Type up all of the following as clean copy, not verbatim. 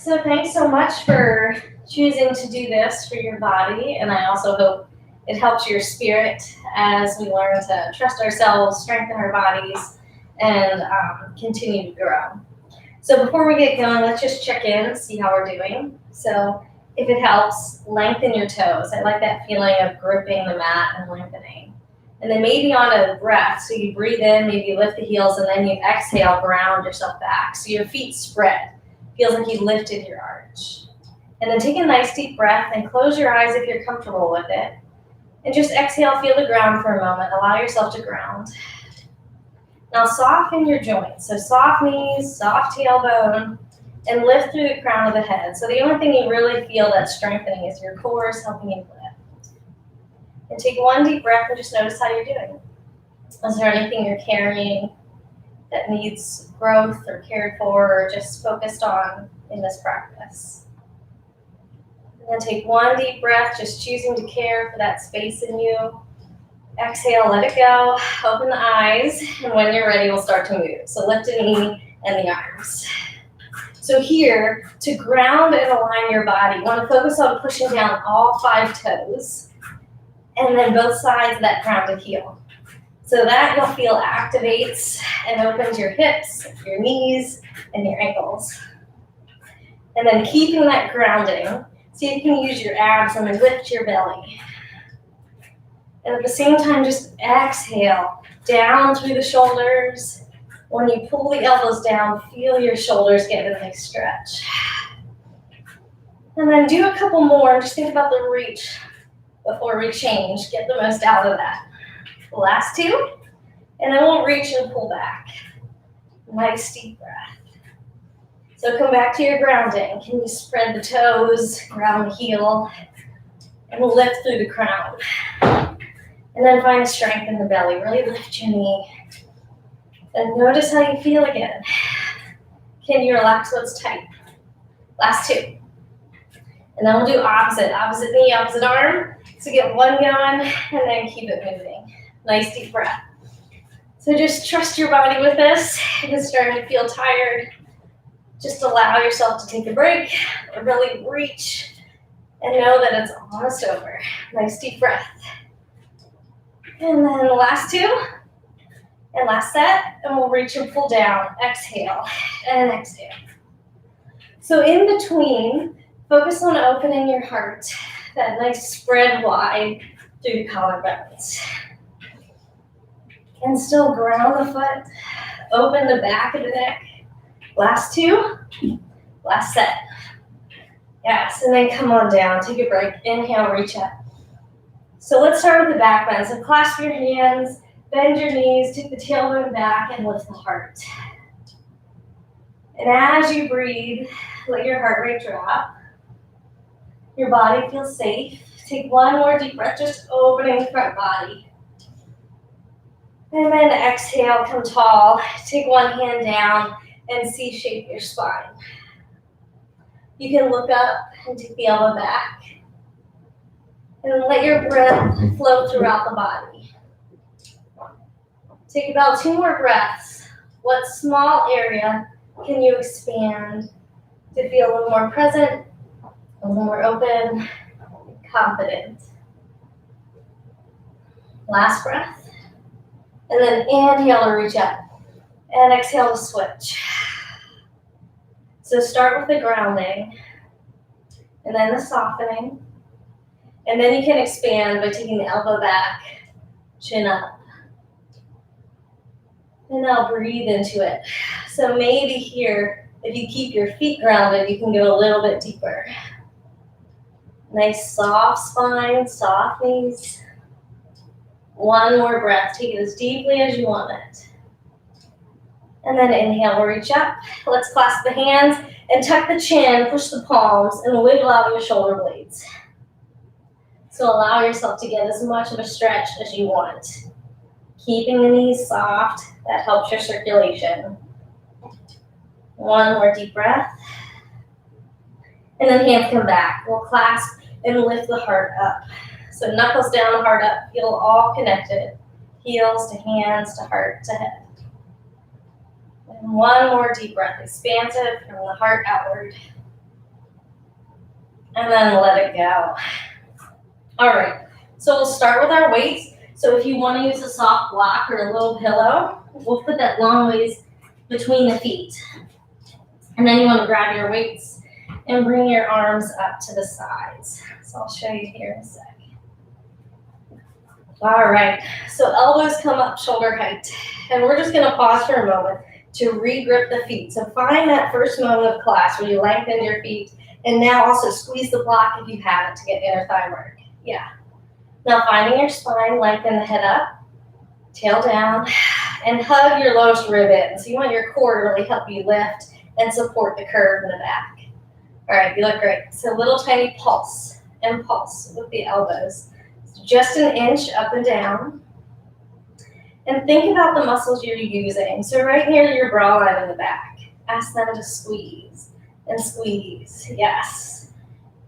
So thanks so much for choosing to do this for your body, and I also hope it helps your spirit as we learn to trust ourselves, strengthen our bodies, and continue to grow. So before we get going, let's just check in, see how we're doing. So if it helps, lengthen your toes. I like that feeling of gripping the mat and lengthening. And then maybe on a breath, so you breathe in, maybe lift the heels, and then you exhale, ground yourself back. So your feet spread. Feels like you lifted your arch. And then take a nice deep breath and close your eyes if you're comfortable with it. And just exhale, feel the ground for a moment. Allow yourself to ground. Now soften your joints. So soft knees, soft tailbone, and lift through the crown of the head. So the only thing you really feel that's strengthening is your core is helping you lift. And take one deep breath and just notice how you're doing. Is there anything you're carrying that needs growth or cared for or just focused on in this practice? And then take one deep breath, just choosing to care for that space in you. Exhale, let it go, open the eyes, and when you're ready, we'll start to move. So lift a knee and the arms. So here, to ground and align your body, you want to focus on pushing down all 5 toes, and then both sides of that grounded heel. So that you'll feel activates and opens your hips, your knees, and your ankles. And then keeping that grounding, see if you can use your abs and then lift your belly. And at the same time, just exhale down through the shoulders. When you pull the elbows down, feel your shoulders get a nice stretch. And then do a couple more, and just think about the reach before we change. Get the most out of that. Last 2, and then we'll reach and pull back. Nice deep breath. So come back to your grounding. Can you spread the toes, ground the heel, and lift through the crown. And then find strength in the belly. Really lift your knee. And notice how you feel again. Can you relax what's tight? Last 2. And then we'll do opposite knee, opposite arm. So get one going, and then keep it moving. Nice deep breath. So just trust your body with this. If it's starting to feel tired, just allow yourself to take a break, or really reach, and know that it's almost over. Nice deep breath. And then the last 2, and last set, and we'll reach and pull down. Exhale, and exhale. So in between, focus on opening your heart, that nice spread wide through the collarbones. And still ground the foot, open the back of the neck. Last 2, last set. Yes, and then come on down, take a break. Inhale, reach up. So let's start with the back bend. So clasp your hands, bend your knees, take the tailbone back, and lift the heart. And as you breathe, let your heart rate drop. Your body feels safe. Take one more deep breath, just opening the front body. And then exhale, come tall. Take one hand down and C-shape your spine. You can look up and take the elbow back. And let your breath flow throughout the body. Take about 2 more breaths. What small area can you expand to feel a little more present, a little more open, confident? Last breath. And then inhale to reach up. And exhale to switch. So start with the grounding. And then the softening. And then you can expand by taking the elbow back, chin up. And now breathe into it. So maybe here, if you keep your feet grounded, you can go a little bit deeper. Nice soft spine, soft knees. One more breath. Take it as deeply as you want it. And then inhale, we'll reach up. Let's clasp the hands and tuck the chin, push the palms, and wiggle out your shoulder blades. So allow yourself to get as much of a stretch as you want. Keeping the knees soft, that helps your circulation. One more deep breath. And then hands come back. We'll clasp and lift the heart up. So knuckles down, heart up, feel all connected. Heels to hands to heart to head. And one more deep breath, expansive from the heart outward. and then let it go. All right, so we'll start with our weights. So if you want to use a soft block or a little pillow, we'll put that long ways between the feet. And then you want to grab your weights and bring your arms up to the sides. So I'll show you here in a sec. All right, so elbows come up shoulder height. And we're just going to pause for a moment to re-grip the feet. So find that first moment of class where you lengthen your feet. And now also squeeze the block if you have it to get inner thigh work. Yeah. Now finding your spine, lengthen the head up, tail down, and hug your lowest rib in. So you want your core to really help you lift and support the curve in the back. All right, you look great. So little tiny pulse and pulse with the elbows. So just an inch up and down. And think about the muscles you're using. So right near your bra line in the back, ask them to squeeze and squeeze. Yes,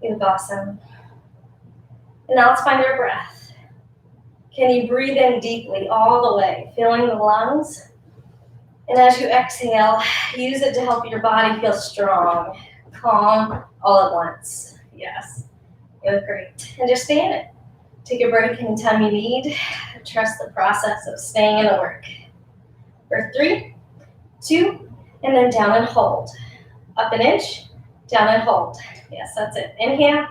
you look awesome. And now let's find our breath. Can you breathe in deeply all the way, filling the lungs? And as you exhale, use it to help your body feel strong, calm, all at once. Yes, you look great. And just stay in it. Take a break anytime you need. Trust the process of staying in the work. For 3, 2, and then down and hold. Up an inch, down and hold. Yes, that's it. Inhale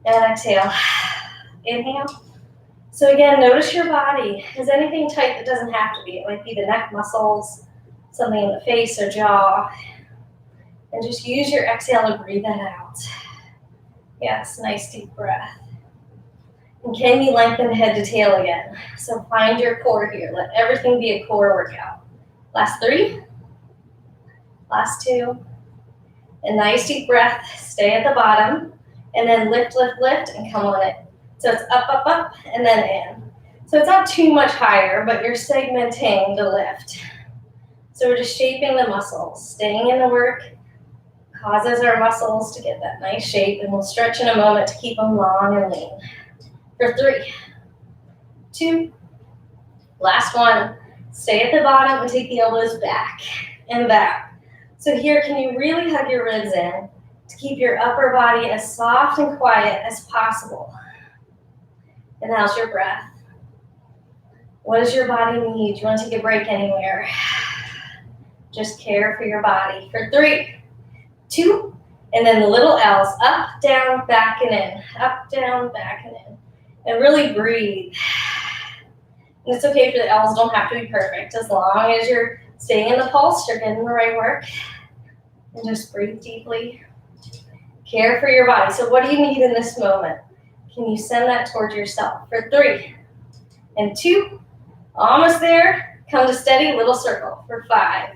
and exhale. Inhale. So again, notice your body. Is anything tight that doesn't have to be? It might be the neck muscles, something in the face or jaw. And just use your exhale to breathe that out. Yes, nice deep breath. And can you lengthen head to tail again? So find your core here. Let everything be a core workout. Last 3. Last 2. A nice deep breath. Stay at the bottom. And then lift, lift, lift, and come on it. So it's up, up, up, and then in. So it's not too much higher, but you're segmenting the lift. So we're just shaping the muscles. Staying in the work causes our muscles to get that nice shape, and we'll stretch in a moment to keep them long and lean. For 3, 2, last 1. Stay at the bottom and take the elbows back and back. So here, can you really hug your ribs in to keep your upper body as soft and quiet as possible? And how's your breath? What does your body need? Do you want to take a break anywhere? Just care for your body. For 3, 2, and then the little L's, up, down, back, and in. Up, down, back, and in. And really breathe. And it's okay for the L's, don't have to be perfect. As long as you're staying in the pulse, you're getting the right work. And just breathe deeply. Care for your body. So what do you need in this moment? Can you send that towards yourself? For 3, and 2, almost there. Come to steady, little circle. For 5,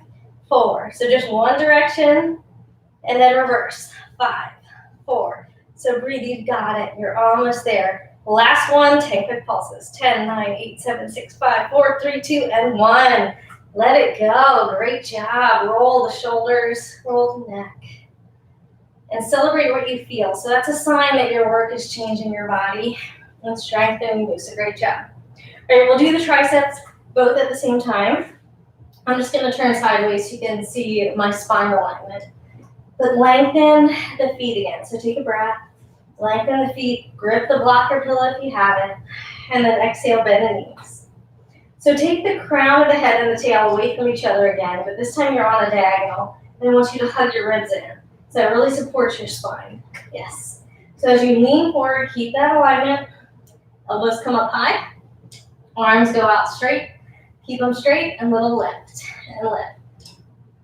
4. So just one direction, and then reverse. 5, 4. So breathe, you've got it. You're almost there. Last one, take quick pulses. 10, 9, 8, 7, 6, 5, 4, 3, 2, and 1. Let it go. Great job. Roll the shoulders, roll the neck. And celebrate what you feel. So that's a sign that your work is changing your body and strengthening you. So great job. All right, we'll do the triceps both at the same time. I'm just going to turn sideways so you can see my spine alignment. But lengthen the feet again. So take a breath. Lengthen the feet. Grip the block or pillow if you have it. And then exhale, bend the knees. So take the crown of the head and the tail away from each other again. But this time you're on a diagonal. And I want you to hug your ribs in. So it really supports your spine. Yes. So as you lean forward, keep that alignment. Elbows come up high. Arms go out straight. Keep them straight and little lift and lift.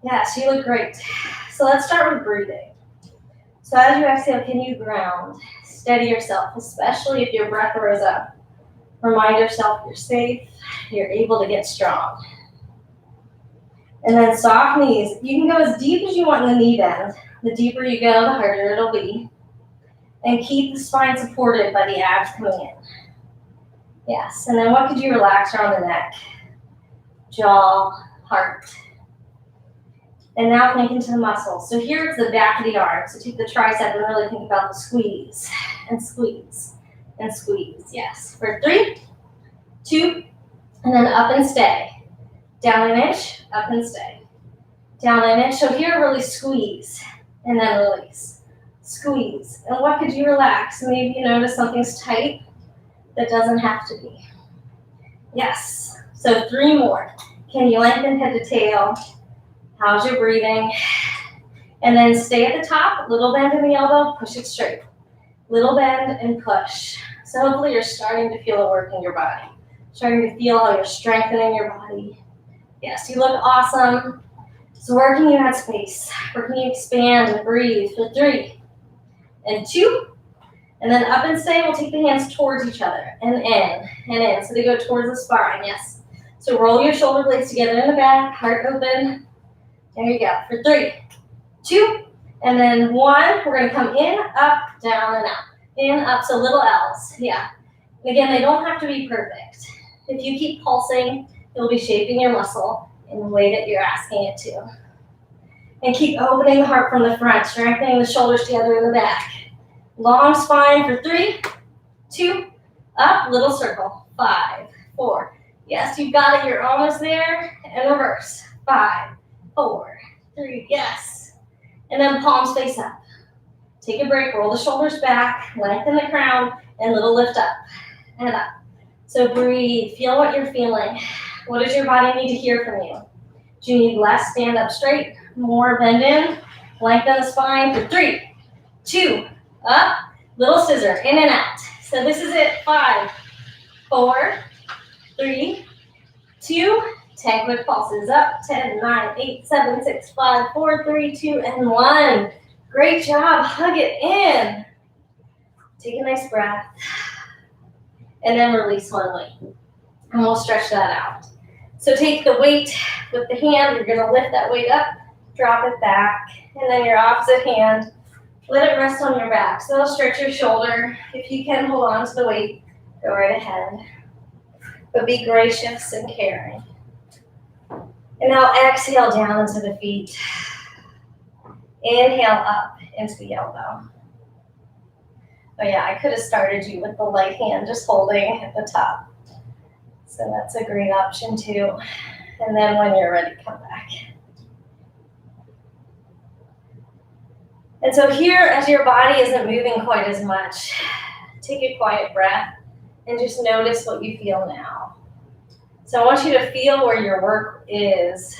Yes, you look great. So let's start with breathing. So as you exhale, can you ground? Steady yourself, especially if your breath rose up. Remind yourself you're safe. You're able to get strong. And then soft knees. You can go as deep as you want in the knee bend. The deeper you go, the harder it'll be. And keep the spine supported by the abs coming in. Yes, and then what could you relax around the neck? Jaw, heart. And now think into the muscles. So here it's the back of the arm. So take the tricep and really think about the squeeze and squeeze and squeeze. Yes, for 3, 2, and then up and stay. Down an inch, up and stay. Down an inch. So here really squeeze and then release. squeeze. And what could you relax? Maybe you notice something's tight that doesn't have to be. Yes. So 3 more. Can you lengthen head to tail? How's your breathing? And then stay at the top, little bend in the elbow, push it straight. Little bend and push. So hopefully you're starting to feel it work in your body. Starting to feel how you're strengthening your body. Yes, you look awesome. So where can you add space? Where can you expand and breathe for 3 and 2. And then up and stay, we'll take the hands towards each other and in and in. So they go towards the spine, yes. So roll your shoulder blades together in the back, heart open. There you go, for 3, 2, and then 1. We're gonna come in, up, down, and out. In, up, so little L's, yeah. And again, they don't have to be perfect. If you keep pulsing, you'll be shaping your muscle in the way that you're asking it to. And keep opening the heart from the front, strengthening the shoulders together in the back. Long spine for 3, 2, up, little circle, 5, 4. Yes, you've got it, you're almost there, and reverse, 5, 4, 3, yes. And then palms face up. Take a break, roll the shoulders back, lengthen the crown, and little lift up and up. So breathe, feel what you're feeling. What does your body need to hear from you? Do you need less? Stand up straight, more bend in, lengthen the spine for 3, 2, up, little scissor, in and out. So this is it, 5, 4, 3, 2, 10 quick pulses, up, 10, 9, 8, 7, 6, 5, 4, 3, 2, and 1. Great job, hug it in. Take a nice breath. And then release one weight. And we'll stretch that out. So take the weight with the hand, you're gonna lift that weight up, drop it back, and then your opposite hand, let it rest on your back. So it'll stretch your shoulder. If you can hold on to the weight, go right ahead. But be gracious and caring. And now exhale down into the feet. Inhale up into the elbow. Oh yeah, I could have started you with the light hand just holding at the top. So that's a great option too. And then when you're ready, come back. And so here, as your body isn't moving quite as much, take a quiet breath and just notice what you feel now. So I want you to feel where your work is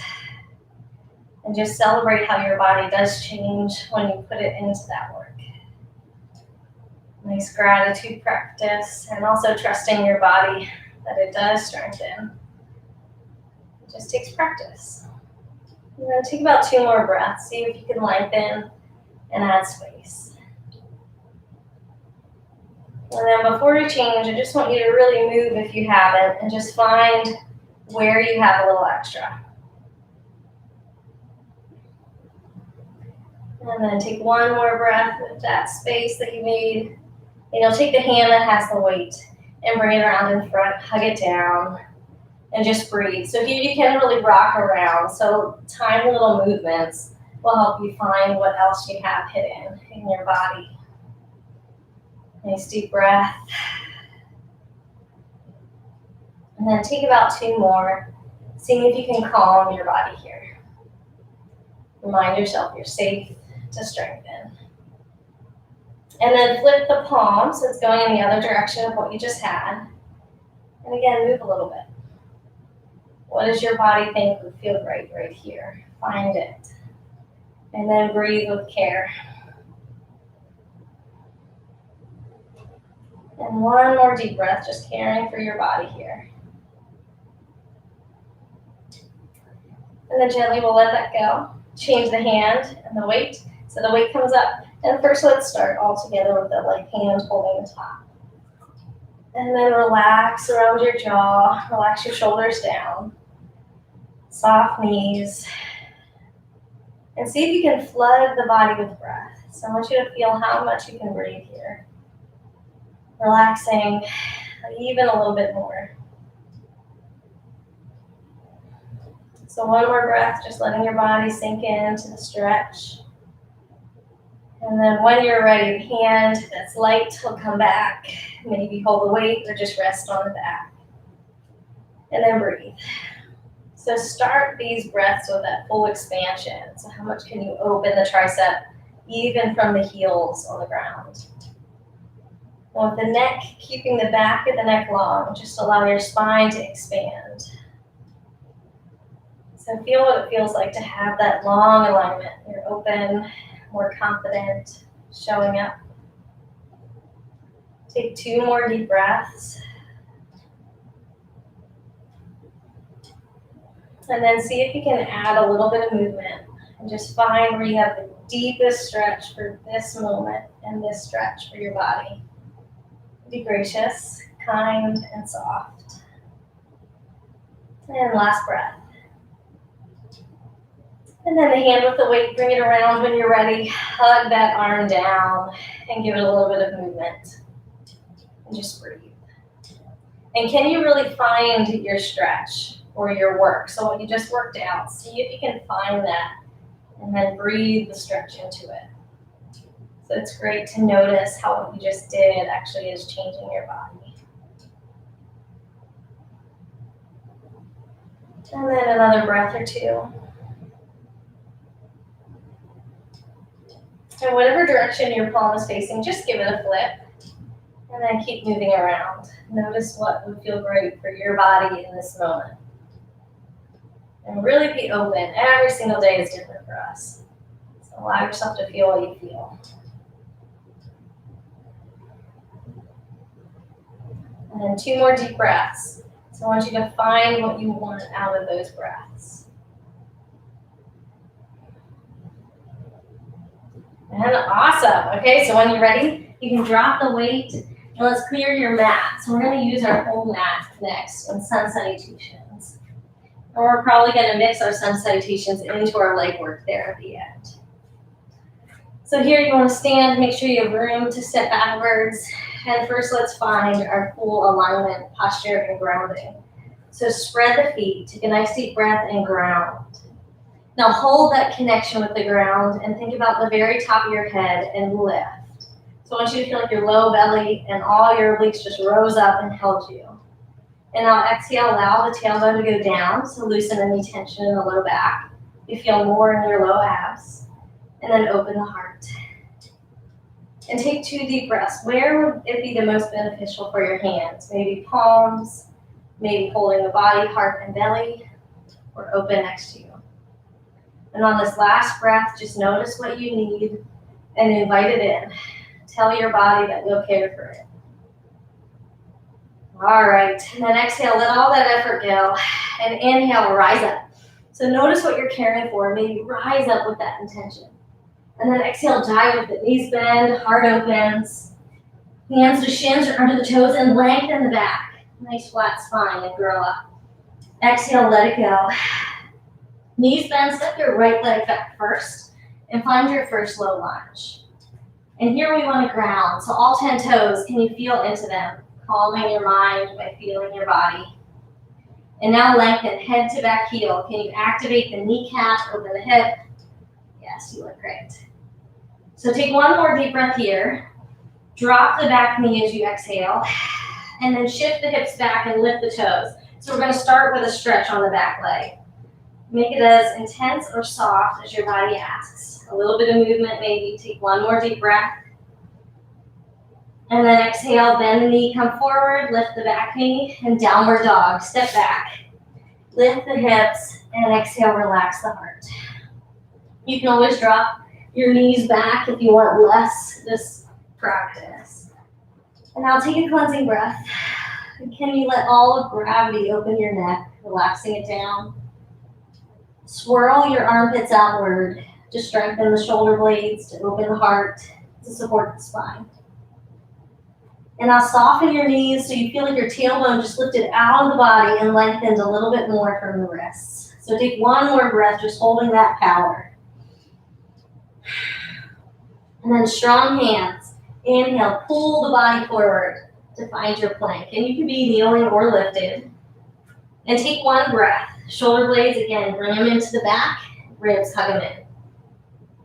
and just celebrate how your body does change when you put it into that work. Nice gratitude practice, and also trusting your body that it does strengthen. It just takes practice. You're going to take about 2 more breaths. See if you can lengthen and add space. And then before you change, I just want you to really move if you haven't, and just find where you have a little extra. And then take 1 more breath with that space that you made. And you'll take the hand that has the weight and bring it around in front, hug it down, and just breathe. So here you can really rock around. So tiny little movements will help you find what else you have hidden in your body. Nice deep breath. And then take about 2 more, seeing if you can calm your body here. Remind yourself you're safe to strengthen. And then flip the palm, so it's going in the other direction of what you just had. And again, move a little bit. What does your body think would feel great right here? Find it. And then breathe with care. And 1 more deep breath, just caring for your body here. And then gently we'll let that go. Change the hand and the weight. So the weight comes up. And first let's start all together with the light hand holding the top. And then relax around your jaw. Relax your shoulders down. Soft knees. And see if you can flood the body with breath. So I want you to feel how much you can breathe here. Relaxing even a little bit more. So 1 more breath, just letting your body sink into the stretch. And then when you're ready, the hand that's light will come back. Maybe hold the weight or just rest on the back. And then breathe. So start these breaths with that full expansion. So how much can you open the tricep even from the heels on the ground. With the neck, keeping the back of the neck long, just allow your spine to expand. So feel what it feels like to have that long alignment. You're open, more confident, showing up. Take 2 more deep breaths. And then see if you can add a little bit of movement and just find where you have the deepest stretch for this moment and this stretch for your body. Be gracious, kind, and soft. And last breath. And then the hand with the weight, bring it around when you're ready. Hug that arm down and give it a little bit of movement. And just breathe. And can you really find your stretch or your work? So what you just worked out, see if you can find that and then breathe the stretch into it. So it's great to notice how what you just did actually is changing your body. And then another breath or 2. And whatever direction your palm is facing, just give it a flip. And then keep moving around. Notice what would feel great for your body in this moment. And really be open. Every single day is different for us. So allow yourself to feel what you feel. And then 2 more deep breaths. So I want you to find what you want out of those breaths. And awesome. Okay, so when you're ready, you can drop the weight and let's clear your mat. So we're going to use our whole mat next in sun salutations. And we're probably going to mix our sun salutations into our leg work there at the end. So here you want to stand, make sure you have room to step backwards. And first let's find our full alignment, posture, and grounding. So spread the feet, take a nice deep breath and ground. Now hold that connection with the ground and think about the very top of your head and lift. So I want you to feel like your low belly and all your obliques just rose up and held you. And now exhale, allow the tailbone to go down, so loosen any tension in the low back. You feel more in your low abs. And then open the heart. And take 2 deep breaths. Where would it be the most beneficial for your hands? Maybe palms, maybe holding the body, heart, and belly, or open next to you. And on this last breath, just notice what you need and invite it in. Tell your body that you'll care for it. All right, and then exhale, let all that effort go. And inhale, rise up. So notice what you're caring for. Maybe rise up with that intention. And then exhale, dive with it. Knees bend, heart opens. Hands to shins or under the toes and lengthen the back. Nice flat spine and grow up. Exhale, let it go. Knees bend, step your right leg back first and find your first low lunge. And here we want to ground. So all 10 toes, can you feel into them? Calming your mind by feeling your body. And now lengthen head to back heel. Can you activate the kneecap, open the hip? Yes, you look great. So take 1 more deep breath here. Drop the back knee as you exhale. And then shift the hips back and lift the toes. So we're going to start with a stretch on the back leg. Make it as intense or soft as your body asks. A little bit of movement maybe. Take 1 more deep breath. And then exhale, bend the knee, come forward, lift the back knee, and downward dog. Step back. Lift the hips, and exhale, relax the heart. You can always drop your knees back if you want less this practice. And now take a cleansing breath. Can you let all of gravity open your neck, relaxing it down? Swirl your armpits outward to strengthen the shoulder blades, to open the heart, to support the spine. And now soften your knees so you feel like your tailbone just lifted out of the body and lengthened a little bit more from the wrists. So take 1 more breath, just holding that power. And then strong hands. Inhale, pull the body forward to find your plank. And you can be kneeling or lifted. And take 1 breath. Shoulder blades, again, bring them into the back. Ribs, hug them in.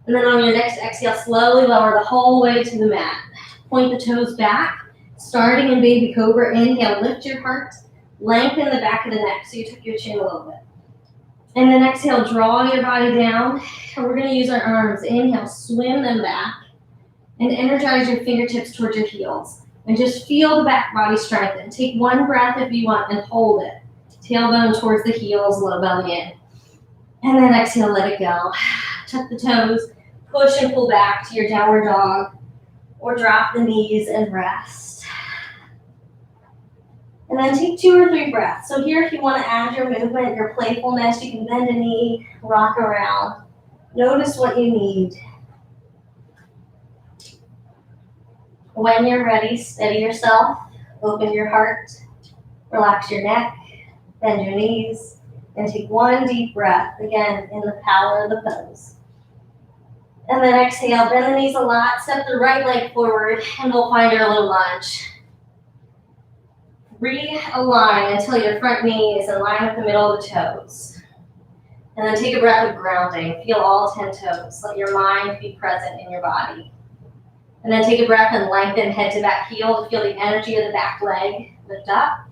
And then on your next exhale, slowly lower the whole way to the mat. Point the toes back. Starting in baby cobra, inhale, lift your heart. Lengthen the back of the neck so you tuck your chin a little bit. And then exhale, draw your body down. And we're gonna use our arms. Inhale, swim them back. And energize your fingertips towards your heels. And just feel the back body strengthen. Take one breath if you want and hold it. Tailbone towards the heels, low belly in. And then exhale, let it go. Tuck the toes, push and pull back to your downward dog, or drop the knees and rest. And then take 2 or 3 breaths. So here, if you want to add your movement, your playfulness, you can bend a knee, rock around. Notice what you need. When you're ready, steady yourself, open your heart, relax your neck, bend your knees, and take one deep breath, again, in the power of the pose. And then exhale, bend the knees a lot, step the right leg forward, and we'll find our low lunge. Realign until your front knee is in line with the middle of the toes. And then take a breath of grounding. Feel all 10 toes. Let your mind be present in your body. And then take a breath and lengthen head to back heel to feel the energy of the back leg lift up.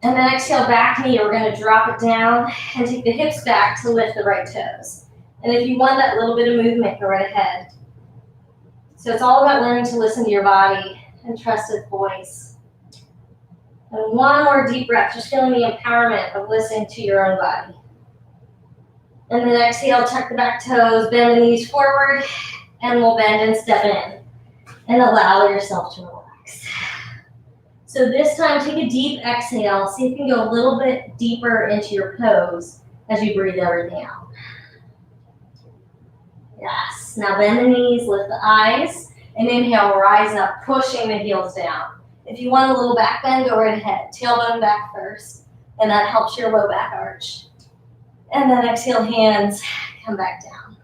And then exhale, back knee. We're going to drop it down and take the hips back to lift the right toes. And if you want that little bit of movement, go right ahead. So it's all about learning to listen to your body and trust its voice. And one more deep breath, just feeling the empowerment of listening to your own body. And then exhale, tuck the back toes, bend the knees forward, and we'll bend and step in. And allow yourself to relax. So this time, take a deep exhale. See if you can go a little bit deeper into your pose as you breathe everything out. Yes. Now bend the knees, lift the eyes, and inhale, rise up, pushing the heels down. If you want a little back bend, go right ahead. Tailbone back first, and that helps your low back arch. And then exhale, hands come back down.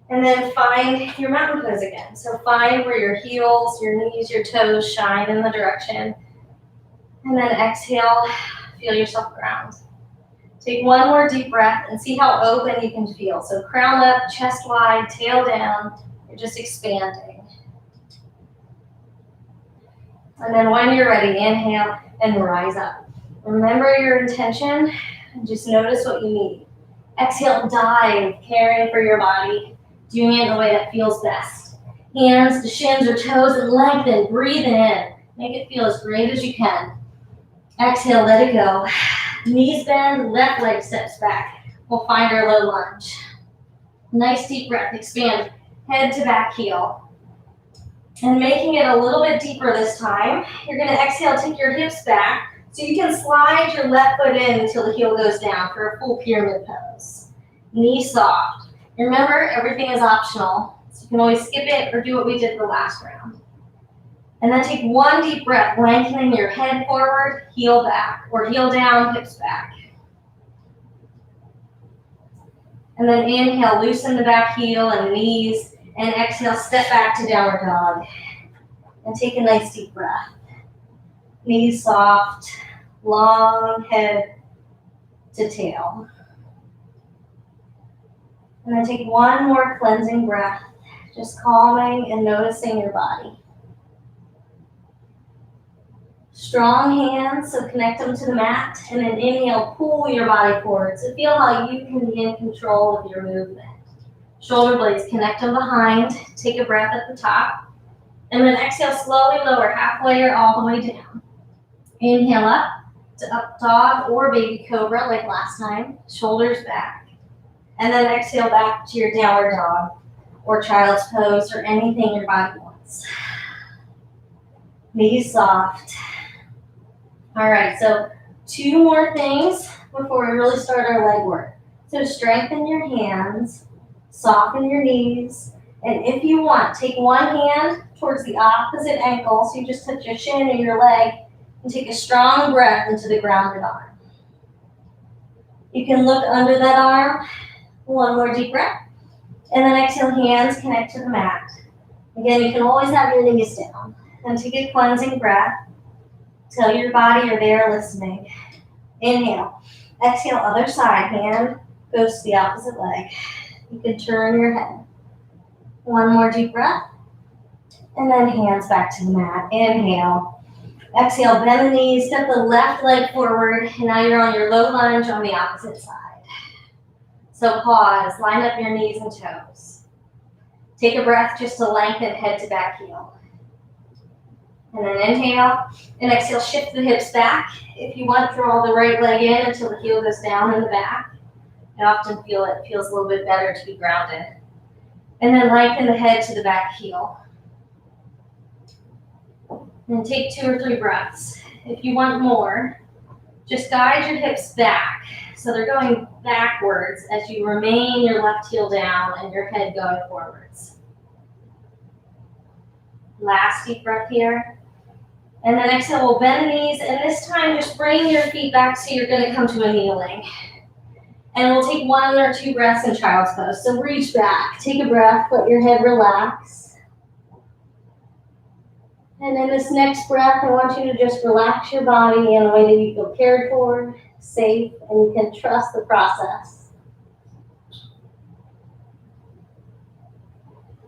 And then find your mountain pose again. So find where your heels, your knees, your toes shine in the direction. And then exhale, feel yourself ground. Take one more deep breath and see how open you can feel. So crown up, chest wide, tail down. You're just expanding. And then when you're ready, inhale and rise up. Remember your intention and just notice what you need. Exhale, dive, caring for your body, doing it in the way that feels best. Hands to shins or toes and lengthen, breathe in. Make it feel as great as you can. Exhale, let it go. Knees bend, left leg steps back. We'll find our low lunge. Nice deep breath, expand head to back heel. And making it a little bit deeper this time, you're gonna exhale, take your hips back so you can slide your left foot in until the heel goes down for a full pyramid pose. Knee soft. Remember, everything is optional, so you can always skip it or do what we did the last round. And then take one deep breath, lengthening your head forward, heel back, or heel down, hips back. And then inhale, loosen the back heel and knees, and exhale, step back to downward dog. And take a nice deep breath. Knees soft, long head to tail. And then take one more cleansing breath, just calming and noticing your body. Strong hands, so connect them to the mat, and then inhale, pull your body forward. So feel how you can be in control of your movement. Shoulder blades, connect them behind, take a breath at the top, and then exhale, slowly lower halfway or all the way down. Inhale up to up dog or baby cobra like last time, shoulders back. And then exhale back to your downward dog or child's pose or anything your body wants. Knees soft. All right, so 2 more things before we really start our leg work. So strengthen your hands, soften your knees, and if you want, take one hand towards the opposite ankle, so you just touch your shin or your leg, and take a strong breath into the grounded arm. You can look under that arm, one more deep breath, and then exhale, hands connect to the mat. Again, you can always have your knees down, and take a cleansing breath. Tell your body you're there listening. Inhale. Exhale, other side. Hand goes to the opposite leg. You can turn your head. One more deep breath. And then hands back to the mat. Inhale. Exhale, bend the knees, step the left leg forward, and now you're on your low lunge on the opposite side. So pause, line up your knees and toes. Take a breath just to lengthen head to back heel. And then inhale and exhale, shift the hips back. If you want, draw the right leg in until the heel goes down in the back. I often feel it feels a little bit better to be grounded. And then lengthen the head to the back heel. And take 2 or 3 breaths. If you want more, just guide your hips back. So they're going backwards as you remain your left heel down and your head going forwards. Last deep breath here. And then exhale, we'll bend the knees. And this time, just bring your feet back so you're going to come to a kneeling. And we'll take 1 or 2 breaths in child's pose. So reach back, take a breath, let your head relax. And then this next breath, I want you to just relax your body in a way that you feel cared for, safe, and you can trust the process.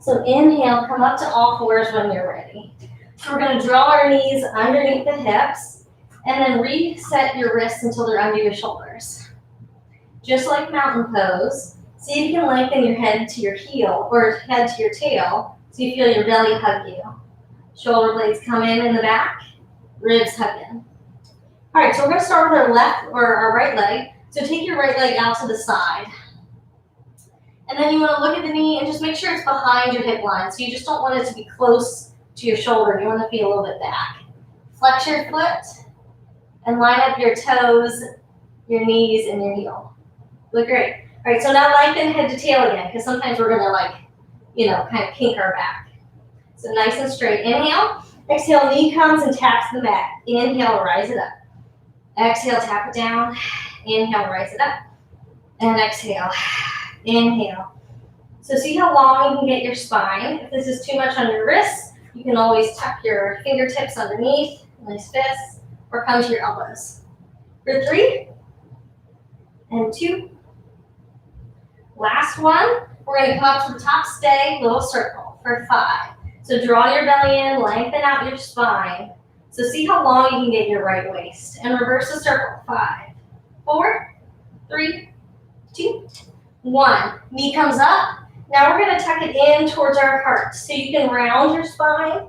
So inhale, come up to all fours when you're ready. So we're going to draw our knees underneath the hips and then reset your wrists until they're under your shoulders. Just like mountain pose, see if you can lengthen your head to your heel or head to your tail so you feel your belly hug you. Shoulder blades come in the back, ribs hug in. All right, so we're going to start with our left or our right leg. So take your right leg out to the side. And then you want to look at the knee and just make sure it's behind your hip line. So you just don't want it to be close to your shoulder. You want to be a little bit back. Flex your foot and line up your toes, your knees, and your heel. Look great. All right, so now lengthen head to tail again because sometimes we're going to kind of kink our back. So nice and straight. Inhale. Exhale, knee comes and taps the mat. Inhale, rise it up. Exhale, tap it down. Inhale, rise it up. And exhale. Inhale. So see how long you can get your spine. If this is too much on your wrists, you can always tuck your fingertips underneath, nice fists, or come to your elbows. For 3 and 2. Last one. We're going to come up to the top, stay, little circle for 5. So draw your belly in, lengthen out your spine. So see how long you can get your right waist. And reverse the circle. 5, 4, 3, 2, 1. Knee comes up. Now we're going to tuck it in towards our heart. So you can round your spine,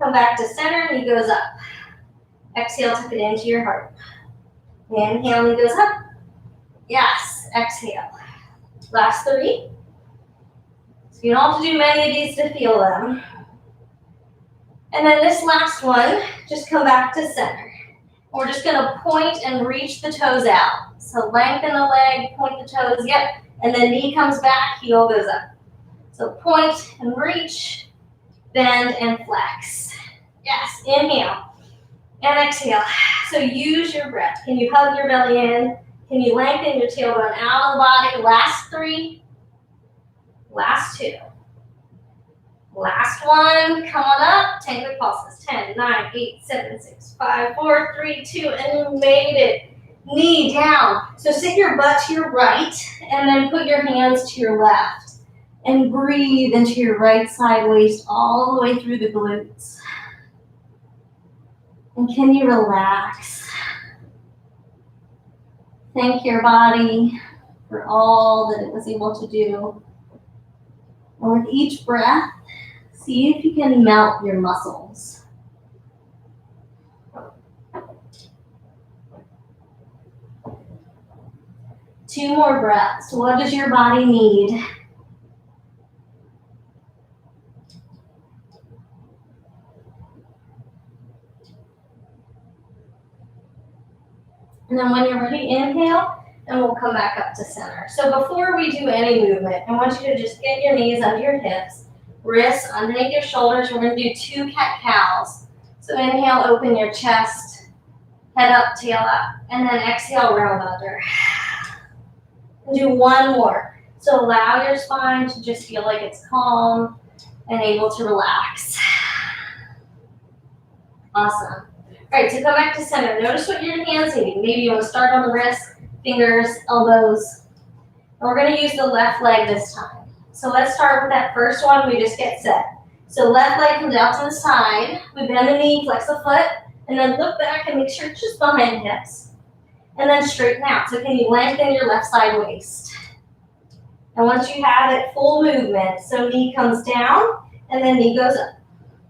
come back to center, knee goes up. Exhale, tuck it into your heart. Inhale, knee goes up. Yes, exhale. Last 3. So you don't have to do many of these to feel them. And then this last one, just come back to center. We're just going to point and reach the toes out. So lengthen the leg, point the toes, yep. And then knee comes back, heel goes up. So point and reach, bend and flex. Yes, inhale and exhale. So use your breath. Can you hug your belly in? Can you lengthen your tailbone out of the body? Last 3. Last 2. Last one, come on up, 10 quick pulses. 10, 9, 8, 7, 6, 5, 4, 3, 2, and you made it. Knee down. So sit your butt to your right, and then put your hands to your left. And breathe into your right side waist all the way through the glutes. And can you relax? Thank your body for all that it was able to do. And with each breath, see if you can melt your muscles. Two more breaths. What does your body need? And then when you're ready, inhale, and we'll come back up to center. So before we do any movement, I want you to just get your knees under your hips, wrists underneath your shoulders. We're going to do 2 cat-cows. So inhale, open your chest, head up, tail up, and then exhale, round under. And do 1 more. So allow your spine to just feel like it's calm and able to relax. Awesome. All right, so come back to center. Notice what your hands need. Maybe you want to start on the wrists, fingers, elbows. And we're going to use the left leg this time. So let's start with that first one. We just get set. So left leg comes out to the side. We bend the knee, flex the foot, And then look back and make sure it's just behind the hips. And then straighten out. So can you lengthen your left side waist? And once you have it, full movement. So knee comes down, and then knee goes up.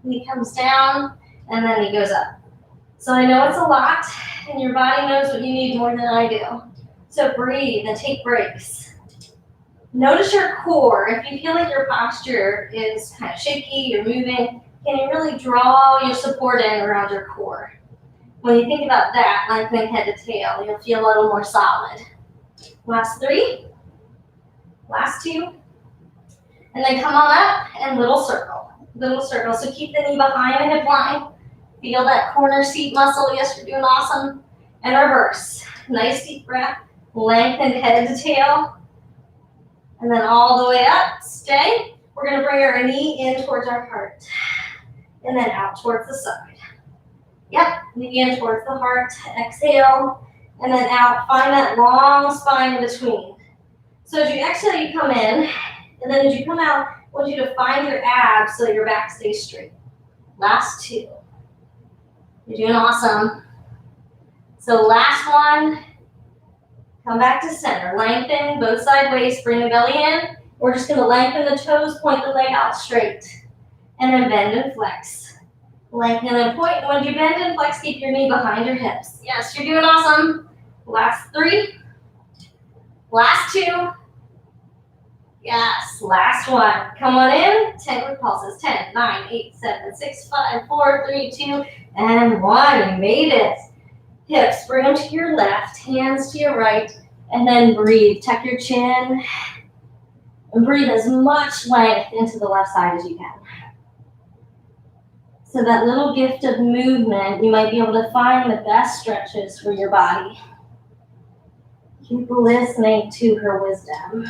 Knee comes down, and then knee goes up. So I know it's a lot, and your body knows what you need more than I do. So breathe and take breaks. Notice your core. If you feel like your posture is kind of shaky, you're moving, can you really draw your support in around your core? When you think about that, lengthening head to tail, you'll feel a little more solid. Last 3. Last 2. And then come on up and little circle. Little circle. So keep the knee behind the hip line. Feel that corner seat muscle. Yes, you're doing awesome. And reverse. Nice deep breath. Lengthen head to tail. And then all the way up. Stay. We're going to bring our knee in towards our heart. And then out towards the side. Yep. Knee in towards the heart. Exhale. And then out. Find that long spine in between. So as you exhale, you come in. And then as you come out, I want you to find your abs so that your back stays straight. Last 2. You're doing awesome. So last one. Come back to center. Lengthen both side waist. Bring the belly in. We're just going to lengthen the toes. Point the leg out straight. And then bend and flex. Lengthen and point. And when you bend and flex, keep your knee behind your hips. Yes, you're doing awesome. Last 3. Last 2. Yes, last one. Come on in. 10 quick pulses. 10, 9, 8, 7, 6, 5, 4, 3, 2, and 1. You made it. Hips, bring them to your left. Hands to your right. And then breathe. Tuck your chin. And breathe as much length into the left side as you can. So that little gift of movement, you might be able to find the best stretches for your body. Keep listening to her wisdom.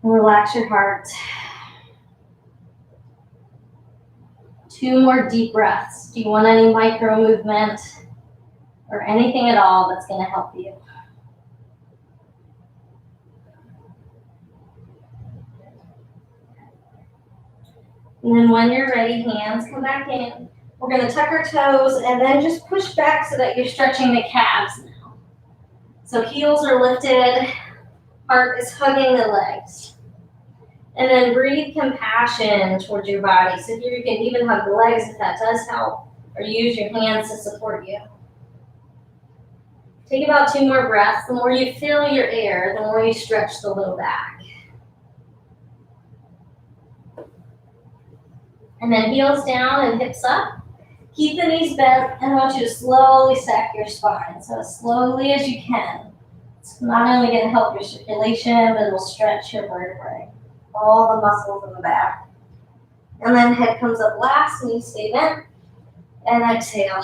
And relax your heart. 2 more deep breaths. Do you want any micro movement or anything at all that's going to help you? And then when you're ready, hands come back in. We're going to tuck our toes and then just push back so that you're stretching the calves now. So heels are lifted, heart is hugging the legs. And then breathe compassion towards your body. So here you can even hug the legs if that does help, or use your hands to support you. Take about 2 more breaths. The more you fill your air, the more you stretch the low back. And then heels down and hips up. Keep the knees bent, and I want you to slowly stack your spine. So as slowly as you can. It's not only going to help your circulation, but it will stretch your vertebrae. All the muscles in the back. And then head comes up last, knees stay bent. And exhale.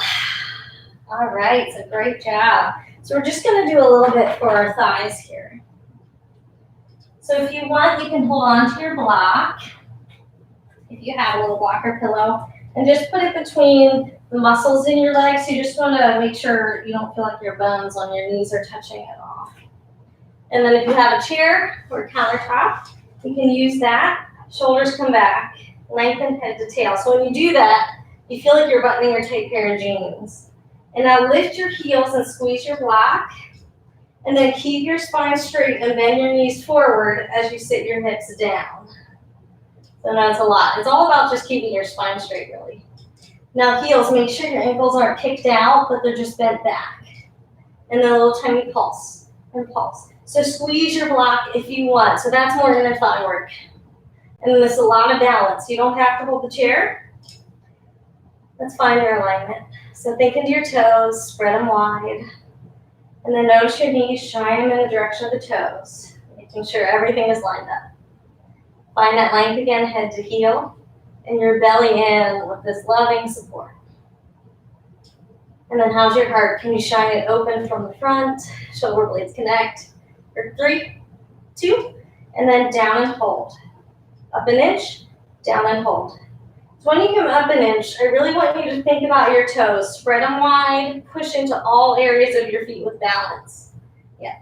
All right, so great job. So we're just going to do a little bit for our thighs here. So if you want, you can hold on to your block. If you have a little blocker pillow. And just put it between the muscles in your legs. So you just want to make sure you don't feel like your bones on your knees are touching at all. And then if you have a chair or a countertop, you can use that. Shoulders come back. Lengthen head to tail. So when you do that, you feel like you're buttoning your tight pair of jeans. And now lift your heels and squeeze your block. And then keep your spine straight and bend your knees forward as you sit your hips down. So that's a lot. It's all about just keeping your spine straight, really. Now heels, make sure your ankles aren't kicked out, but they're just bent back. And then a little tiny pulse and pulse. So squeeze your block if you want. So that's more inner thigh work. And then there's a lot of balance. You don't have to hold the chair. Let's find your alignment. So think into your toes, spread them wide. And then notice your knees, shine them in the direction of the toes. Making sure everything is lined up. Find that length again, head to heel. And your belly in with this loving support. And then how's your heart? Can you shine it open from the front? Shoulder blades connect. For 3, 2, and then down and hold. Up an inch, down and hold. So when you come up an inch, I really want you to think about your toes. Spread them wide, push into all areas of your feet with balance. Yeah.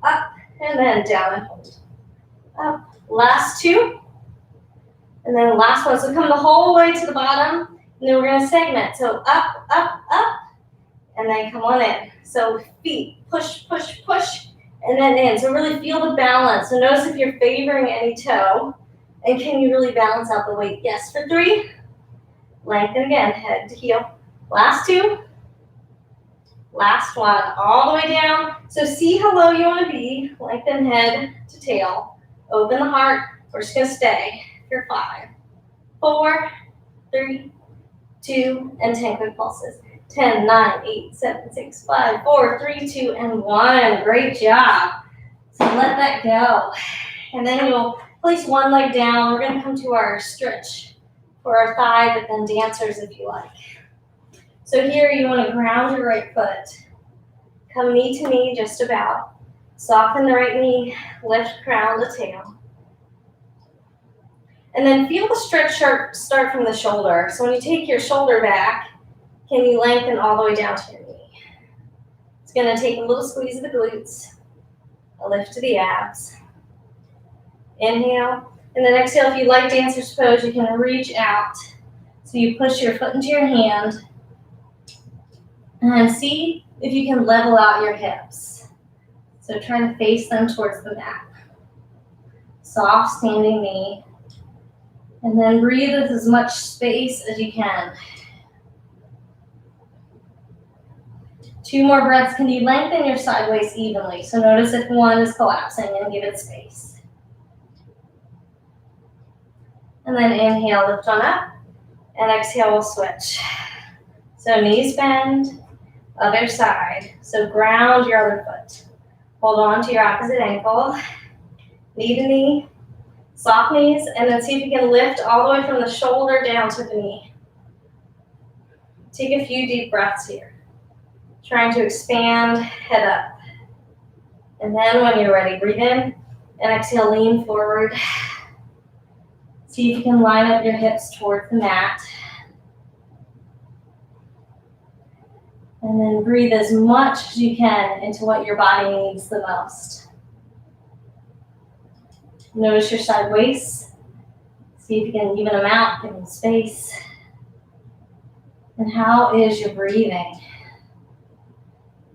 Up, and then down and hold. Up. Last 2. And then last one. So come the whole way to the bottom. And then we're going to segment. So up, up, up, and then come on in. So feet, push, push, push, and then in. So really feel the balance. So notice if you're favoring any toe, and can you really balance out the weight? Yes, for 3. Lengthen again, head to heel. Last 2. Last one, all the way down. So see how low you want to be. Lengthen head to tail. Open the heart. We're just going to stay for 5, 4, 3, 2, and 10 quick pulses. 10, 9, 8, 7, 6, 5, 4, 3, 2, and 1. Great job. So let that go. And then you'll place one leg down. We're going to come to our stretch for our thigh, but then dancers if you like. So here you want to ground your right foot. Come knee to knee just about. Soften the right knee. Lift, crown the tail. And then feel the stretch start from the shoulder. So when you take your shoulder back, can you lengthen all the way down to your knee? It's going to take a little squeeze of the glutes, a lift to the abs. Inhale. And then exhale, if you like dancer's pose, you can reach out. So you push your foot into your hand. And see if you can level out your hips. So try to face them towards the mat. Soft standing knee. And then breathe with as much space as you can. 2 more breaths. Can you lengthen your side waist evenly? So notice if one is collapsing and give it space. And then inhale, lift on up. And exhale, we'll switch. So knees bend, other side. So ground your other foot. Hold on to your opposite ankle. Knee to knee. Soft knees, and then see if you can lift all the way from the shoulder down to the knee. Take a few deep breaths here. Trying to expand, head up. And then when you're ready, breathe in, and exhale, lean forward. See if you can line up your hips towards the mat. And then breathe as much as you can into what your body needs the most. Notice your side waist. See if you can even them out, give them space. And how is your breathing?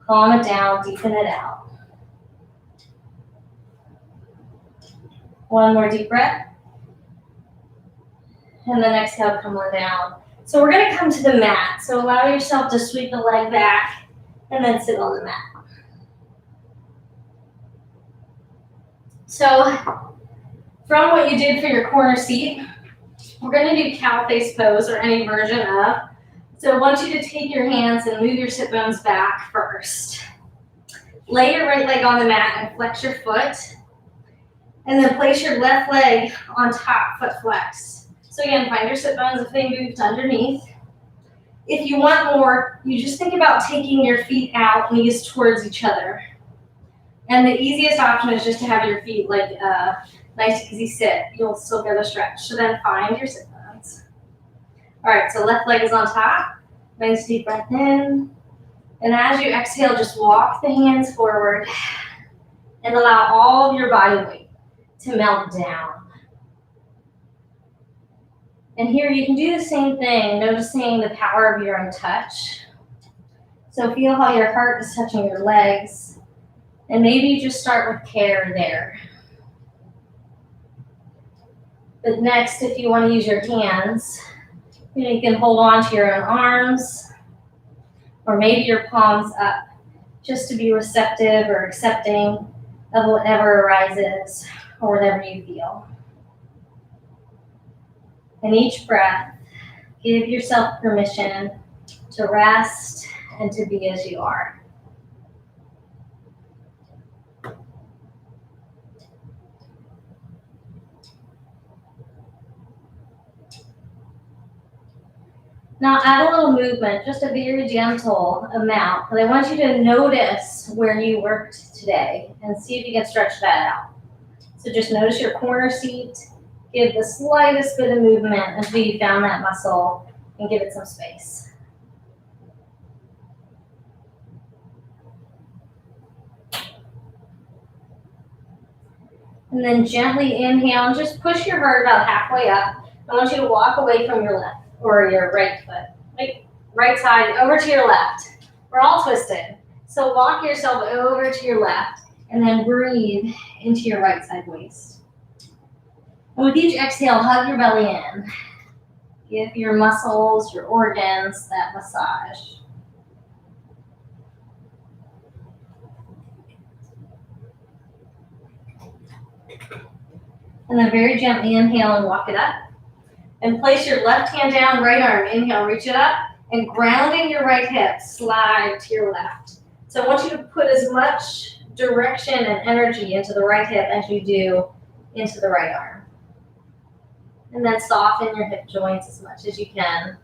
Calm it down, deepen it out. One more deep breath. And then exhale, come on down. So we're going to come to the mat. So allow yourself to sweep the leg back and then sit on the mat. So from what you did for your corner seat, we're going to do cow face pose or any version of. So I want you to take your hands and move your sit bones back first. Lay your right leg on the mat and flex your foot. And then place your left leg on top, foot flex. So again, find your sit bones if they moved underneath. If you want more, you just think about taking your feet out, knees towards each other. And the easiest option is just to have your feet like nice easy sit. You'll still get a stretch. So then find your sit bones. All right, so left leg is on top. Nice deep breath in. And as you exhale, just walk the hands forward and allow all of your body weight to melt down. And here you can do the same thing, noticing the power of your own touch. So feel how your heart is touching your legs. And maybe you just start with care there. But next, if you want to use your hands, you can hold on to your own arms, or maybe your palms up, just to be receptive or accepting of whatever arises or whatever you feel. And each breath, give yourself permission to rest and to be as you are. Now add a little movement, just a very gentle amount, but I want you to notice where you worked today and see if you can stretch that out. So just notice your corner seat, give the slightest bit of movement until you found that muscle and give it some space. And then gently inhale and just push your heart about halfway up. I want you to walk away from your left or your right foot. Right side over to your left. We're all twisted. So walk yourself over to your left and then breathe into your right side waist. And with each exhale, hug your belly in. Give your muscles, your organs that massage. And then very gently inhale and walk it up. And place your left hand down, right arm. Inhale, reach it up. And grounding your right hip, slide to your left. So I want you to put as much direction and energy into the right hip as you do into the right arm. And then soften your hip joints as much as you can.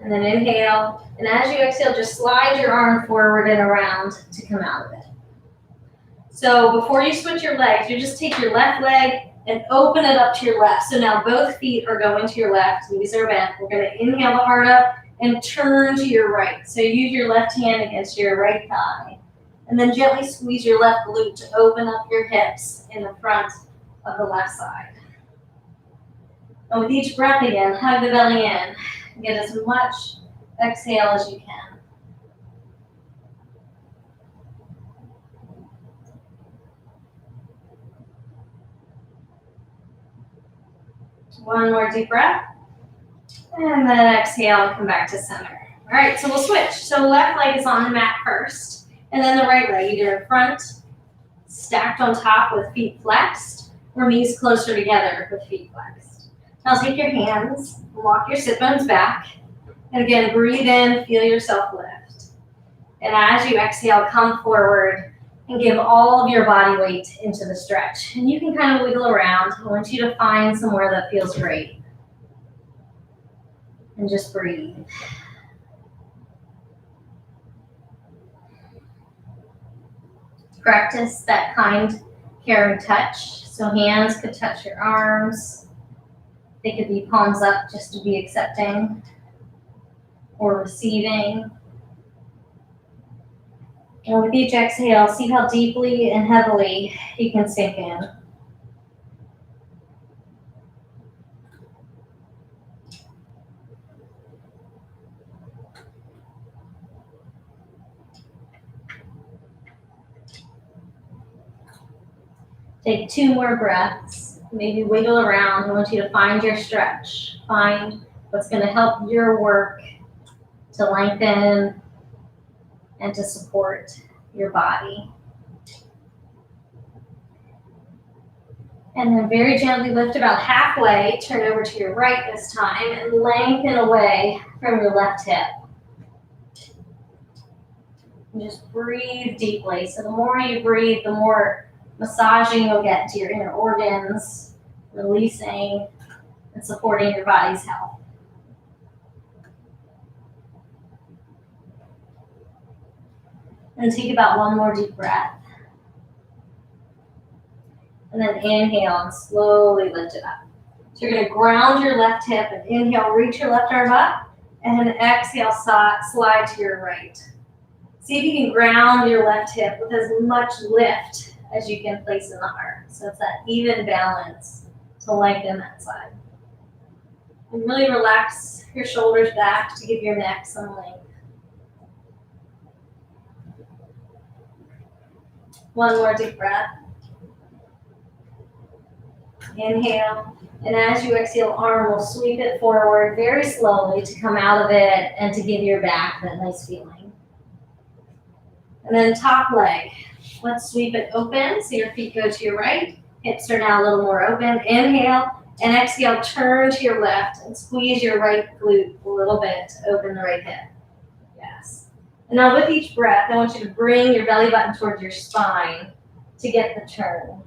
And then inhale. And as you exhale, just slide your arm forward and around to come out of it. So before you switch your legs, you just take your left leg and open it up to your left. So now both feet are going to your left, knees are bent. We're going to inhale the heart up and turn to your right. So use your left hand against your right thigh. And then gently squeeze your left glute to open up your hips in the front of the left side. And with each breath again, hug the belly in. Get as much exhale as you can. One more deep breath. And then exhale and come back to center. All right, so we'll switch. So left leg is on the mat first, and then the right leg, either in front, stacked on top with feet flexed, or knees closer together with feet flexed. Now take your hands, walk your sit bones back, and again, breathe in, feel yourself lift. And as you exhale, come forward and give all of your body weight into the stretch. And you can kind of wiggle around. I want you to find somewhere that feels great. And just breathe. Practice that kind, caring touch. So hands could touch your arms. They could be palms up just to be accepting or receiving. And with each exhale, see how deeply and heavily you can sink in. Take 2 more breaths. Maybe wiggle around. I want you to find your stretch. Find what's going to help your work to lengthen and to support your body. And then very gently lift about halfway. Turn over to your right this time and lengthen away from your left hip. And just breathe deeply. So the more you breathe, the more massaging you'll get to your inner organs, releasing and supporting your body's health. And take about 1 more deep breath. And then inhale and slowly lift it up. So you're going to ground your left hip and inhale, reach your left arm up, and then exhale, slide to your right. See if you can ground your left hip with as much lift as you can place in the heart. So it's that even balance to lengthen that side. And really relax your shoulders back to give your neck some length. 1 more deep breath. Inhale, and as you exhale, arm will sweep it forward very slowly to come out of it and to give your back that nice feeling. And then top leg. Let's sweep it open so your feet go to your right. Hips are now a little more open. Inhale and exhale, turn to your left and squeeze your right glute a little bit to open the right hip. Yes. And now with each breath, I want you to bring your belly button towards your spine to get the turn.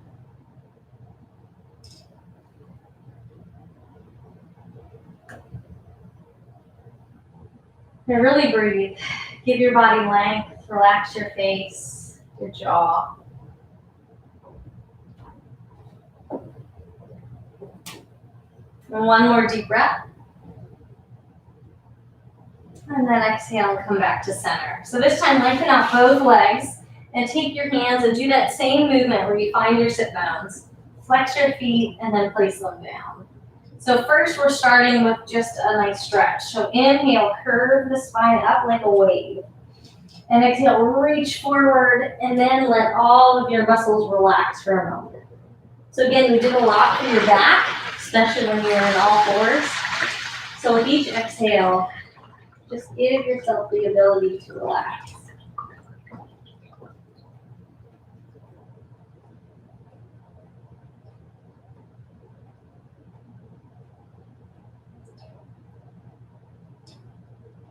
Now really breathe. Give your body length, relax your face, your jaw. And 1 more deep breath. And then exhale and come back to center. So this time lengthen out both legs and take your hands and do that same movement where you find your sit bones. Flex your feet and then place them down. So first we're starting with just a nice stretch. So inhale, curve the spine up like a wave. And exhale, reach forward and then let all of your muscles relax for a moment. So again, we did a lot for your back, especially when you're in all fours. So with each exhale, just give yourself the ability to relax.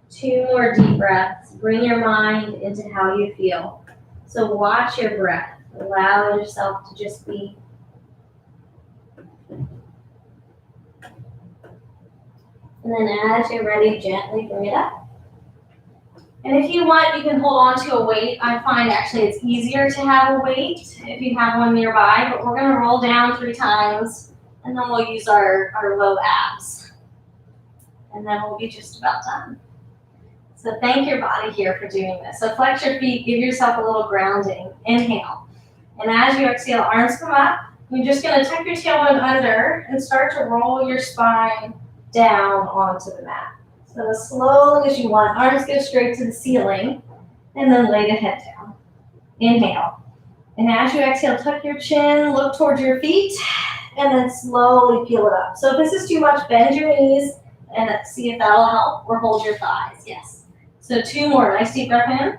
Two more deep breaths. Bring your mind into how you feel. So watch your breath. Allow yourself to just be. And then as you're ready, gently bring it up. And if you want, you can hold on to a weight. I find actually it's easier to have a weight if you have one nearby, but we're gonna roll down 3 times and then we'll use our low abs. And then we'll be just about done. So thank your body here for doing this. So flex your feet, give yourself a little grounding. Inhale. And as you exhale, arms come up. You're just gonna tuck your tailbone under and start to roll your spine down onto the mat. So as slowly as you want, arms go straight to the ceiling, and then lay the head down. Inhale. And as you exhale, tuck your chin, look towards your feet, and then slowly peel it up. So if this is too much, bend your knees and see if that'll help, or hold your thighs, yes. So 2 more, nice deep breath in.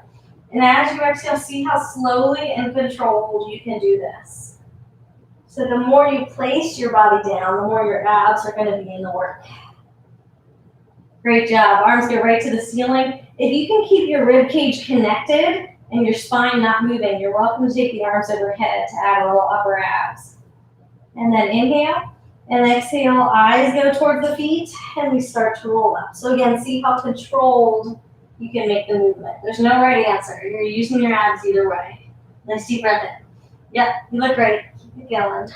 And as you exhale, see how slowly and controlled you can do this. So the more you place your body down, the more your abs are gonna be in the work. Great job, arms go right to the ceiling. If you can keep your rib cage connected and your spine not moving, you're welcome to take the arms overhead to add a little upper abs. And then inhale, and exhale, eyes go towards the feet, and we start to roll up. So again, see how controlled you can make the movement. There's no right answer. You're using your abs either way. Nice deep breath in. Yep, you look great. Keep it going.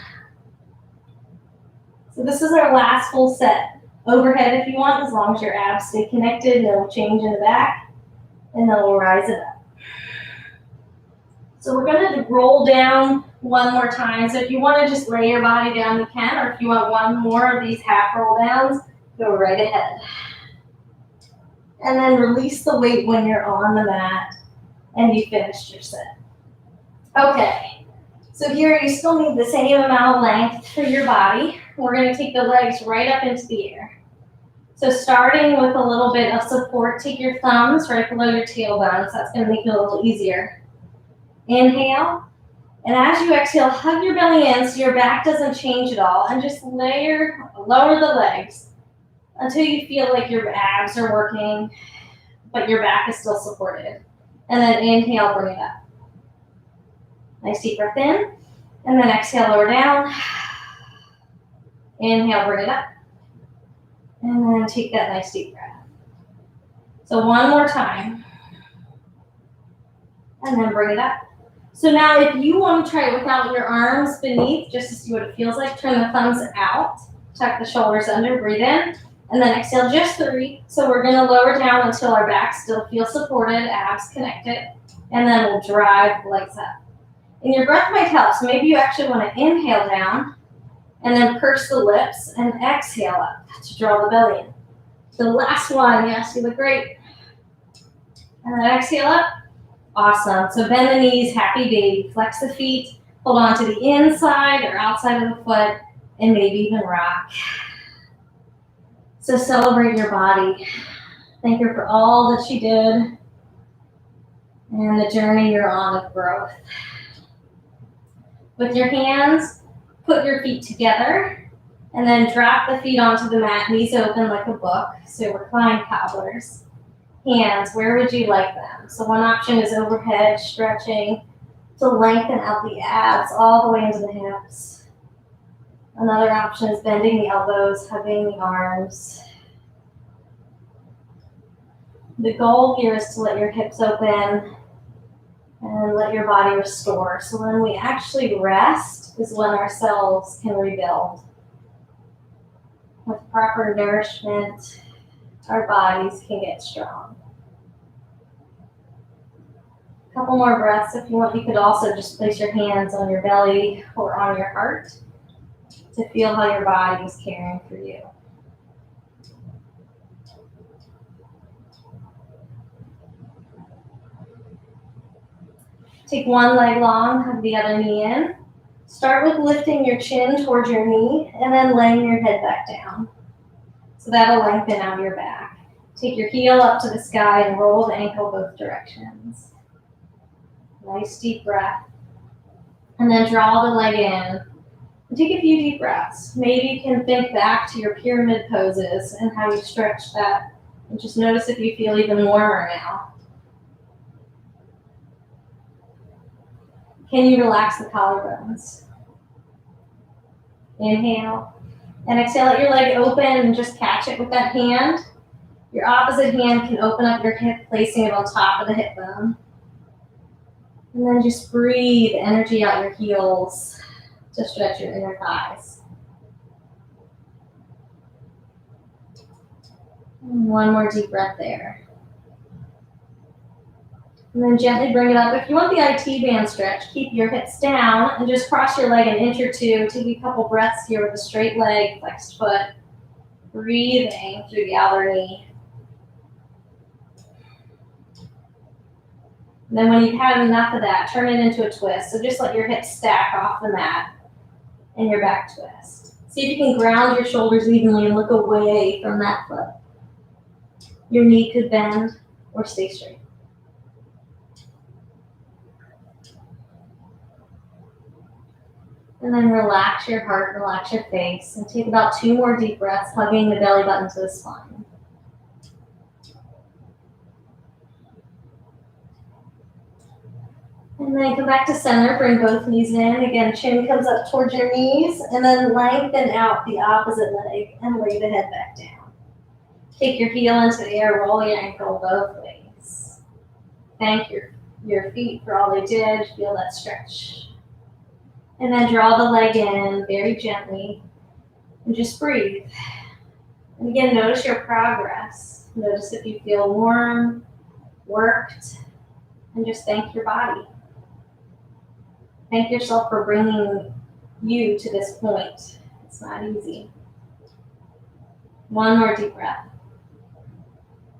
So this is our last full set. Overhead if you want, as long as your abs stay connected, no change in the back, and then we'll rise it up. So we're gonna roll down one more time. So if you wanna just lay your body down, you can, or if you want one more of these half roll downs, go right ahead. And then release the weight when you're on the mat and you finished your set. Okay, so here you still need the same amount of length for your body. We're gonna take the legs right up into the air. So starting with a little bit of support, take your thumbs right below your tailbone, so that's gonna make it a little easier. Inhale, and as you exhale, hug your belly in so your back doesn't change at all, and just lower the legs until you feel like your abs are working, but your back is still supported. And then inhale, bring it up. Nice deep breath in, and then exhale, lower down. Inhale, bring it up. And then take that nice deep breath. So one more time. And then bring it up. So now if you want to try it without your arms beneath, just to see what it feels like, turn the thumbs out, tuck the shoulders under, breathe in, and then exhale just 3. So we're gonna lower down until our back still feels supported, abs connected, and then we'll drive the legs up. And your breath might help, so maybe you actually want to inhale down, and then purse the lips, and exhale up to draw the belly in. The last one, yes, you look great. And then exhale up. Awesome. So bend the knees, happy baby. Flex the feet, hold on to the inside or outside of the foot, and maybe even rock. So celebrate your body. Thank her for all that she did and the journey you're on of growth. With your hands, put your feet together and then drop the feet onto the mat, knees open like a book. So reclined cobblers. Hands, where would you like them? So one option is overhead, stretching to lengthen out the abs all the way into the hips. Another option is bending the elbows, hugging the arms. The goal here is to let your hips open and let your body restore. So when we actually rest is when our cells can rebuild. With proper nourishment, our bodies can get strong. A couple more breaths if you want. You could also just place your hands on your belly or on your heart. to feel how your body is caring for you. Take one leg long, hug the other knee in. Start with lifting your chin towards your knee and then laying your head back down. So that'll lengthen out your back. Take your heel up to the sky and roll the ankle both directions. Nice deep breath. And then draw the leg in. And take a few deep breaths. Maybe you can think back to your pyramid poses and how you stretch that. And just notice if you feel even warmer now. Can you relax the collarbones? Inhale. And exhale, let your leg open and just catch it with that hand. Your opposite hand can open up your hip, placing it on top of the hip bone. And then just breathe energy out your heels to stretch your inner thighs. And one more deep breath there. And then gently bring it up. If you want the IT band stretch, keep your hips down and just cross your leg an inch or two. Take a couple breaths here with a straight leg, flexed foot. Breathing through the outer knee. And then when you've had enough of that, turn it into a twist. So just let your hips stack off the mat and your back twist. See if you can ground your shoulders evenly and look away from that foot. Your knee could bend or stay straight. And then relax your heart, relax your face, and take about 2 more deep breaths, hugging the belly button to the spine. And then come back to center, bring both knees in. Again, chin comes up towards your knees, and then lengthen out the opposite leg and lay the head back down. Take your heel into the air, roll your ankle both ways. Thank your feet for all they did. Feel that stretch. And then draw the leg in very gently and just breathe. And again, notice your progress. Notice if you feel warm, worked, and just thank your body. Thank yourself for bringing you to this point. It's not easy. One more deep breath.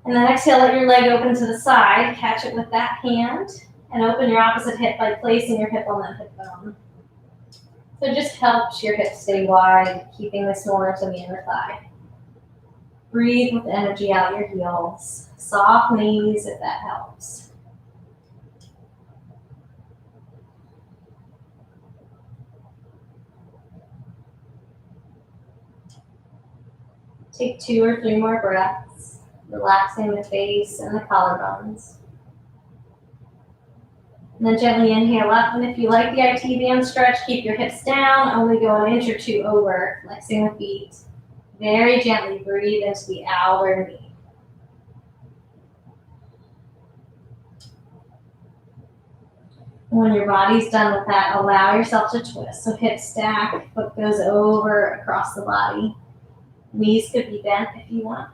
And then exhale, let your leg open to the side. Catch it with that hand and open your opposite hip by placing your hip on that hip bone. So it just helps your hips stay wide, keeping this more to the inner thigh. Breathe with energy out your heels. Soft knees if that helps. Take 2 or 3 more breaths, relaxing the face and the collarbones. And then gently inhale up, and if you like the IT band stretch, keep your hips down, only go an inch or 2 over, flexing the feet. Very gently breathe into the outer knee. When your body's done with that, allow yourself to twist. So hip stack, foot goes over across the body. Knees could be bent if you want.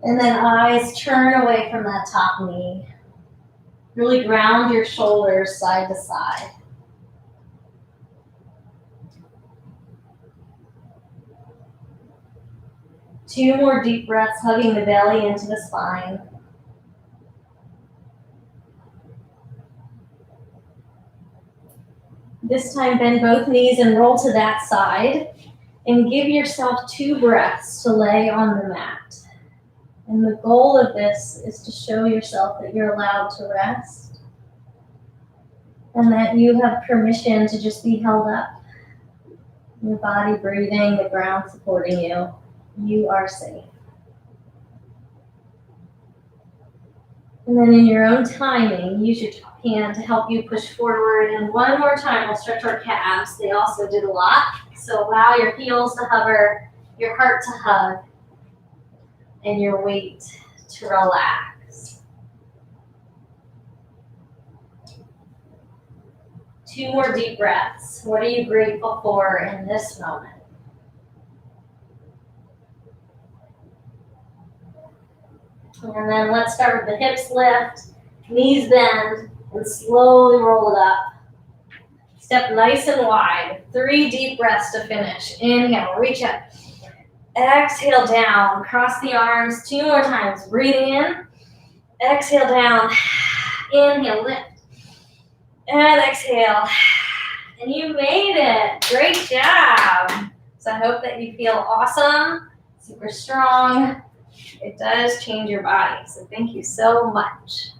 And then eyes turn away from that top knee. Really ground your shoulders side to side. Two more deep breaths, hugging the belly into the spine. This time, bend both knees and roll to that side. And give yourself 2 breaths to lay on the mat. And the goal of this is to show yourself that you're allowed to rest and that you have permission to just be held up. Your body breathing, the ground supporting you. You are safe. And then in your own timing, use your top hand to help you push forward. And one more time, we'll stretch our calves. They also did a lot. So allow your heels to hover, your heart to hug, and your weight to relax. 2 more deep breaths. What are you grateful for in this moment? And then let's start with the hips lift, knees bend, and slowly roll it up. Step nice and wide. 3 deep breaths to finish. Inhale, reach up. Exhale down. Cross the arms 2 more times. Breathing in. Exhale down. Inhale, lift. And exhale. And you made it. Great job. So I hope that you feel awesome, super strong. It does change your body. So thank you so much.